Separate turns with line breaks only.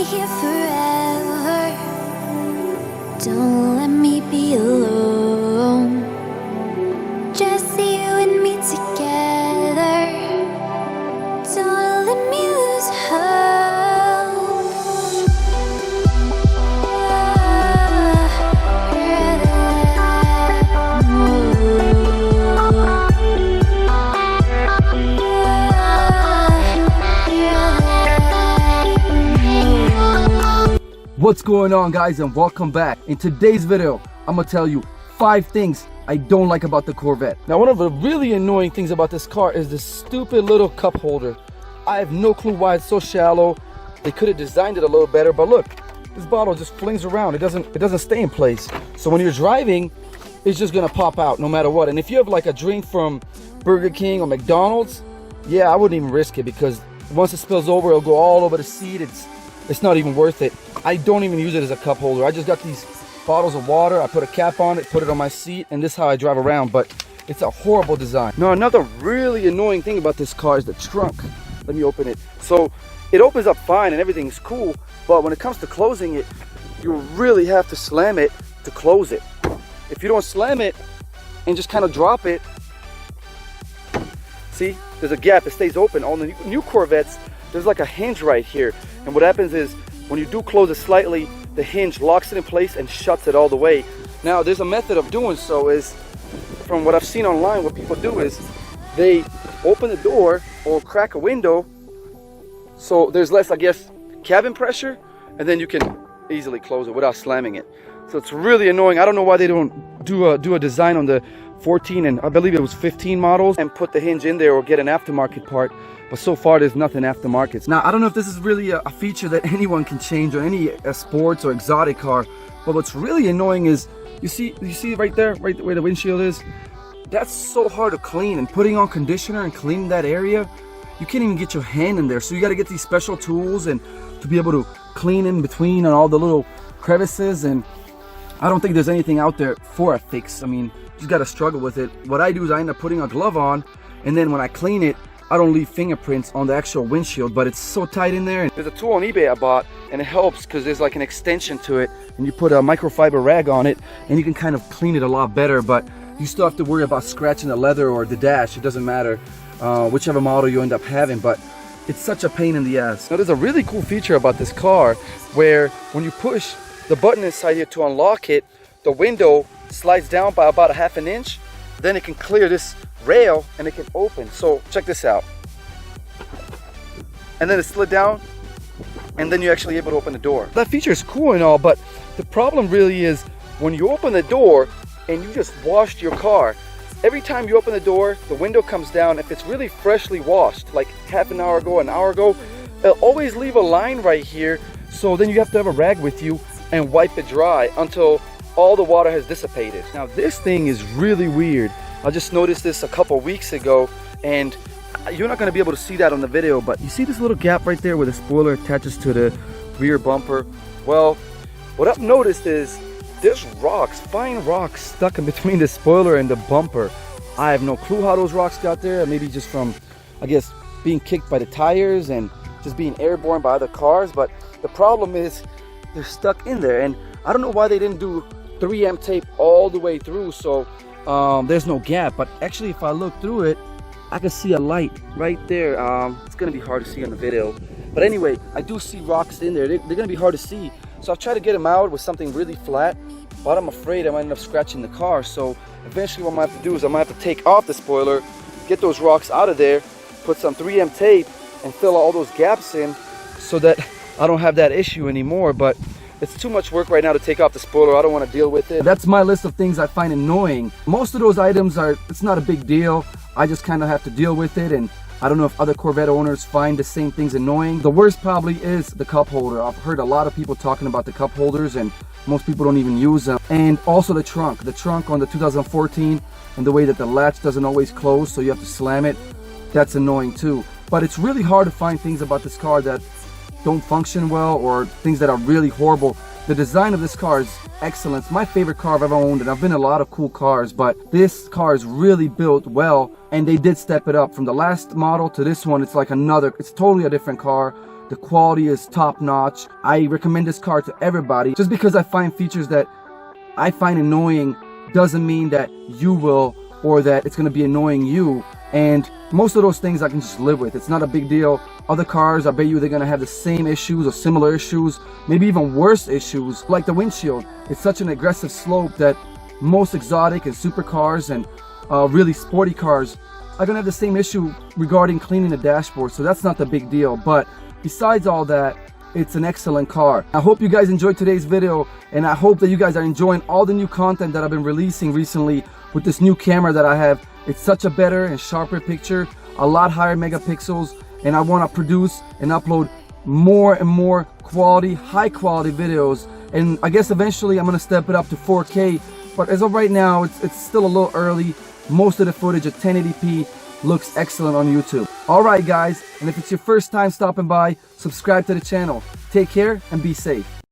here forever. Don't let me be alone. Just you and me together. Don't let me lose hope.
What's going on, guys, and welcome back. In today's video, I'm gonna tell you 5 things I don't like about the Corvette. Now, one of the really annoying things about this car is this stupid little cup holder. I have no clue why it's so shallow. They could have designed it a little better, but look, this bottle just flings around. It doesn't stay in place. So when you're driving, it's just gonna pop out no matter what. And if you have like a drink from Burger King or McDonald's, yeah, I wouldn't even risk it, because once it spills over, it'll go all over the seat. It's not even worth it. I don't even use it as a cup holder. I just got these bottles of water. I put a cap on it, put it on my seat, and this is how I drive around. But it's a horrible design. Now, another really annoying thing about this car is the trunk. Let me open it. So it opens up fine and everything's cool, but when it comes to closing it, you really have to slam it to close it. If you don't slam it and just kind of drop it, see, there's a gap. It stays open. On the new Corvettes, there's like a hinge right here. And what happens is, when you do close it slightly, the hinge locks it in place and shuts it all the way. Now, there's a method of doing so. Is from what I've seen online, what people do is they open the door or crack a window, so there's less, I guess, cabin pressure, and then you can easily close it without slamming it. So it's really annoying. I don't know why they don't do a design on the 14 and I believe it was 15 models and put the hinge in there or get an aftermarket part. But so far, there's nothing aftermarket. Now, I don't know if this is really a feature that anyone can change on any sports or exotic car. But what's really annoying is, you see right there, right where the windshield is? That's so hard to clean. And putting on conditioner and cleaning that area, you can't even get your hand in there. So you got to get these special tools and to be able to clean in between and all the little crevices. And I don't think there's anything out there for a fix. I mean, you just got to struggle with it. What I do is I end up putting a glove on, and then when I clean it, I don't leave fingerprints on the actual windshield, but it's so tight in there. There's a tool on eBay I bought, and it helps because there's like an extension to it, and you put a microfiber rag on it, and you can kind of clean it a lot better, but you still have to worry about scratching the leather or the dash. It doesn't matter whichever model you end up having, but it's such a pain in the ass. Now, there's a really cool feature about this car where when you push the button inside here to unlock it, the window slides down by about a ½ an inch. Then it can clear this rail and it can open. So check this out. And then it slid down, and then you're actually able to open the door. That feature is cool and all, but the problem really is when you open the door and you just washed your car, every time you open the door, the window comes down. If it's really freshly washed, like half an hour ago, an hour ago, it'll always leave a line right here. So then you have to have a rag with you and wipe it dry until all the water has dissipated. Now, this thing is really weird. I just noticed this a couple weeks ago, and you're not going to be able to see that on the video, but you see this little gap right there where the spoiler attaches to the rear bumper? Well, what I've noticed is there's rocks, fine rocks, stuck in between the spoiler and the bumper. I have no clue how those rocks got there. Maybe just from, I guess, being kicked by the tires and just being airborne by other cars. But the problem is they're stuck in there, and I don't know why they didn't do 3M tape all the way through, so there's no gap. But actually, if I look through it, I can see a light right there. It's gonna be hard to see on the video, but anyway, I do see rocks in there. They're gonna be hard to see, so I've tried to get them out with something really flat, but I'm afraid I might end up scratching the car. So eventually what I'm gonna have to do is I'm gonna have to take off the spoiler, get those rocks out of there, put some 3M tape and fill all those gaps in so that I don't have that issue anymore. But it's too much work right now to take off the spoiler. I don't want to deal with it. That's my list of things I find annoying. Most of those items it's not a big deal. I just kind of have to deal with it, and I don't know if other Corvette owners find the same things annoying. The worst probably is the cup holder. I've heard a lot of people talking about the cup holders, and most people don't even use them. And also the trunk on the 2014, and the way that the latch doesn't always close, so you have to slam it. That's annoying too. But it's really hard to find things about this car that don't function well, or things that are really horrible. The design of this car is excellent. It's my favorite car I've ever owned, and I've been in a lot of cool cars, but this car is really built well, and they did step it up from the last model to this one. It's like it's totally a different car. The quality is top notch. I recommend this car to everybody. Just because I find features that I find annoying doesn't mean that you will, or that it's going to be annoying you. And most of those things I can just live with. It's not a big deal. Other cars, I bet you they're going to have the same issues or similar issues, maybe even worse issues, like the windshield. It's such an aggressive slope that most exotic and supercars and really sporty cars are going to have the same issue regarding cleaning the dashboard. So that's not the big deal. But besides all that, it's an excellent car. I hope you guys enjoyed today's video, and I hope that you guys are enjoying all the new content that I've been releasing recently with this new camera that I have. It's such a better and sharper picture, a lot higher megapixels, and I want to produce and upload more and more quality, high quality videos. And I guess eventually I'm going to step it up to 4K, but as of right now, it's still a little early. Most of the footage at 1080p looks excellent on YouTube. Alright guys, and if it's your first time stopping by, subscribe to the channel. Take care and be safe.